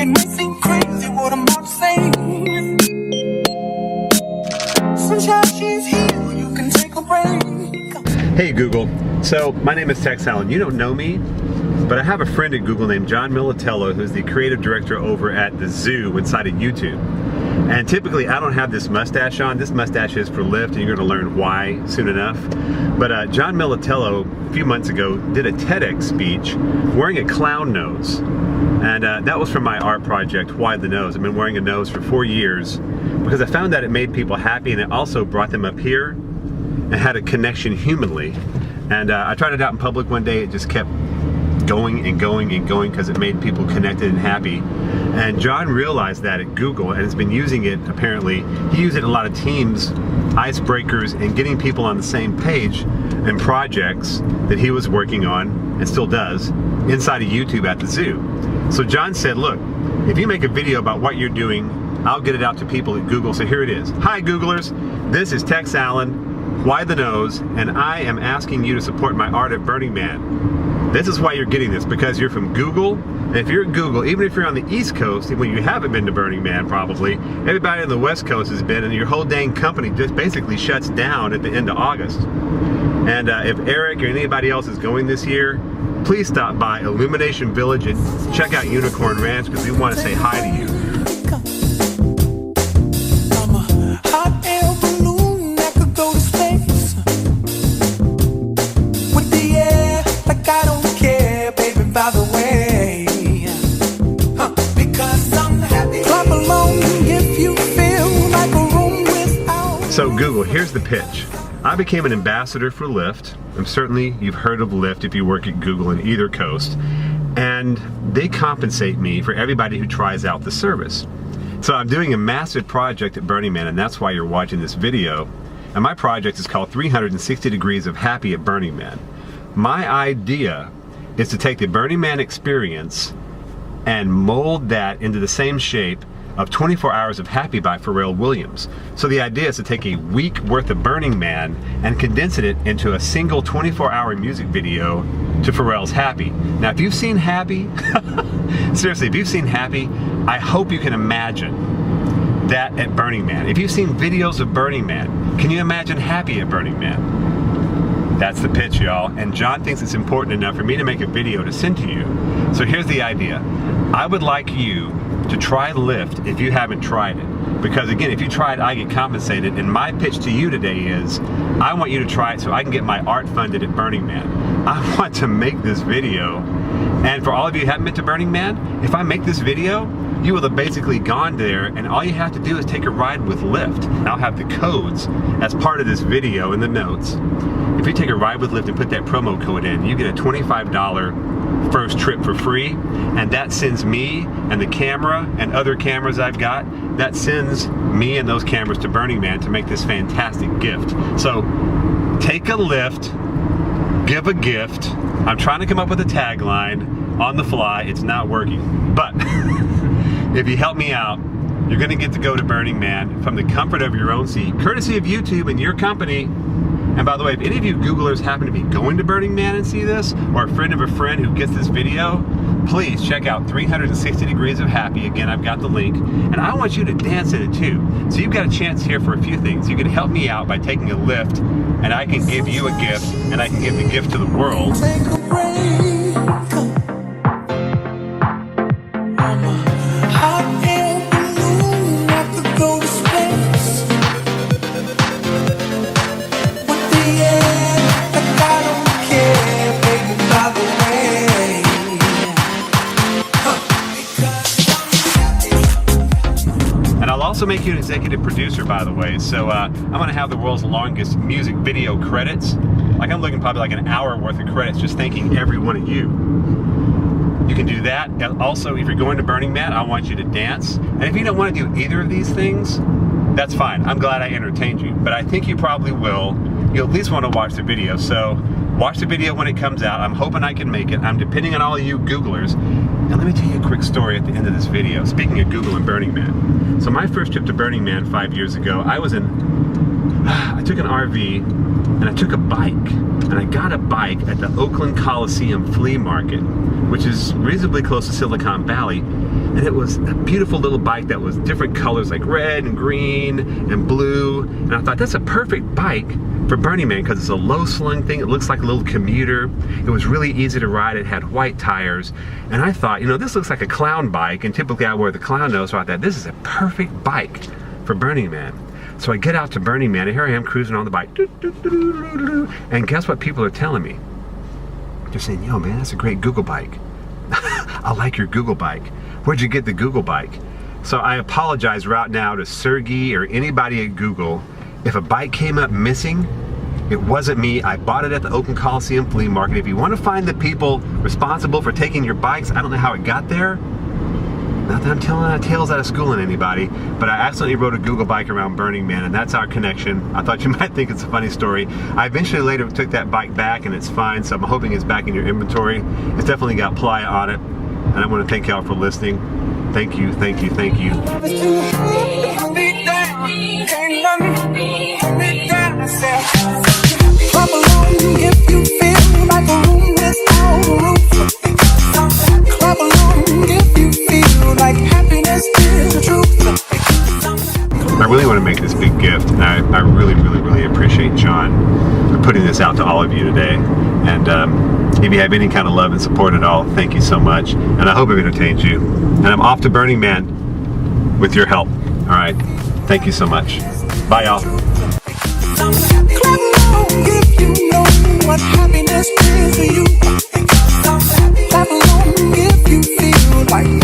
It may seem crazy what I'm about to say. Sunshine, she's here, you can take a break. Hey Google, so my name is Tex Allen. You don't know me, but I have a friend at Google named John Militello, who's the creative director over at the Zoo inside of YouTube. And typically I don't have this mustache on. This mustache is for Lyft, and you're going to learn why soon enough. But John Militello, a few months ago, did a TEDx speech wearing a clown nose. And that was from my art project, Why the Nose. I've been wearing a nose for 4 years because I found that it made people happy, and it also brought them up here and had a connection humanly. And I tried it out in public one day. It just kept going and going and going because it made people connected and happy. And John realized that at Google and has been using it. Apparently he used it in a lot of teams, icebreakers, and getting people on the same page and projects that he was working on and still does inside of YouTube at the Zoo. So John said, look, if you make a video about what you're doing, I'll get it out to people at Google. So here it is. Hi Googlers, this is Tex Allen, Why the Nose, and I am asking you to support my art at Burning Man. This is why you're getting this, because you're from Google. And if you're at Google, even if you're on the East Coast, when you haven't been to Burning Man probably, everybody on the West Coast has been, and your whole dang company just basically shuts down at the end of August. And if Eric or anybody else is going this year, please stop by Illumination Village and check out Unicorn Ranch, because we want to say hi to you. I'm a hot air balloon that could go to space with the air, like I don't care, baby, by the way. Because I'm happy. Clap along if you feel like a room without. So Google, here's the pitch. I became an ambassador for Lyft. And certainly you've heard of Lyft if you work at Google in either coast. And they compensate me for everybody who tries out the service. So I'm doing a massive project at Burning Man, and that's why you're watching this video. And my project is called 360 Degrees of Happy at Burning Man. My idea is to take the Burning Man experience and mold that into the same shape of 24 Hours of Happy by Pharrell Williams. So the idea is to take a week worth of Burning Man and condense it into a single 24-hour music video to Pharrell's Happy. Now if you've seen Happy, seriously, if you've seen Happy, I hope you can imagine that at Burning Man. If you've seen videos of Burning Man, can you imagine Happy at Burning Man? That's the pitch, y'all. And John thinks it's important enough for me to make a video to send to you. So here's the idea. I would like you to try Lyft if you haven't tried it. Because again, if you try it, I get compensated. And my pitch to you today is, I want you to try it so I can get my art funded at Burning Man. I want to make this video. And for all of you who haven't been to Burning Man, if I make this video, you will have basically gone there, and all you have to do is take a ride with Lyft. I'll have the codes as part of this video in the notes. If you take a ride with Lyft and put that promo code in, you get a $25 first trip for free, and that sends me and the camera and other cameras I've got, that sends me and those cameras to Burning Man to make this fantastic gift. So take a Lyft, give a gift. I'm trying to come up with a tagline on the fly. It's not working, but if you help me out, you're gonna get to go to Burning Man from the comfort of your own seat, courtesy of YouTube and your company. And by the way, if any of you Googlers happen to be going to Burning Man and see this, or a friend of a friend who gets this video, please check out 360 Degrees of Happy. Again, I've got the link. And I want you to dance in it too. So you've got a chance here for a few things. You can help me out by taking a Lyft, and I can give you a gift, and I can give the gift to the world. Take a break. I'm a hot air balloon that could go to space with the air, like I don't care, baby, by the way. Because I'm happy. And I'll also make you an executive producer, by the way. So I'm gonna have the world's longest music video credits. Like I'm looking probably like an hour worth of credits just thanking every one of you. You can do that. And also, if you're going to Burning Man, I want you to dance. And if you don't want to do either of these things, that's fine. I'm glad I entertained you. But I think you probably will. You'll at least want to watch the video. So watch the video when it comes out. I'm hoping I can make it. I'm depending on all of you Googlers. And let me tell you a quick story at the end of this video. Speaking of Google and Burning Man. So my first trip to Burning Man 5 years ago, I was in I took an RV and I took a bike, and I got a bike at the Oakland Coliseum flea market, which is reasonably close to Silicon Valley, and it was a beautiful little bike that was different colors like red and green and blue, and I thought that's a perfect bike for Burning Man because it's a low slung thing. It looks like a little commuter. It was really easy to ride. It had white tires, and I thought, you know, this looks like a clown bike, and typically I wear the clown nose, so I thought this is a perfect bike for Burning Man. So I get out to Burning Man, and here I am cruising on the bike. And guess what people are telling me? They're saying, yo man, that's a great Google bike. I like your Google bike. Where'd you get the Google bike? So I apologize right now to Sergey or anybody at Google. If a bike came up missing, it wasn't me. I bought it at the Oakland Coliseum flea market. If you want to find the people responsible for taking your bikes, I don't know how it got there. Not that I'm telling tales out of school in anybody, but I accidentally rode a Google bike around Burning Man, and that's our connection. I thought you might think it's a funny story. I eventually later took that bike back, and it's fine, so I'm hoping it's back in your inventory. It's definitely got Playa on it, and I want to thank y'all for listening. Thank you, thank you, thank you. If you feel like a room without a roof, clap along if you feel like happiness is the truth. I really want to make this big gift, and I really, really, really appreciate John for putting this out to all of you today. And if you have any kind of love and support at all, thank you so much. And I hope it entertains you. And I'm off to Burning Man with your help. All right. Thank you so much. Bye, y'all. If you know what happiness is to you, clap along if you feel like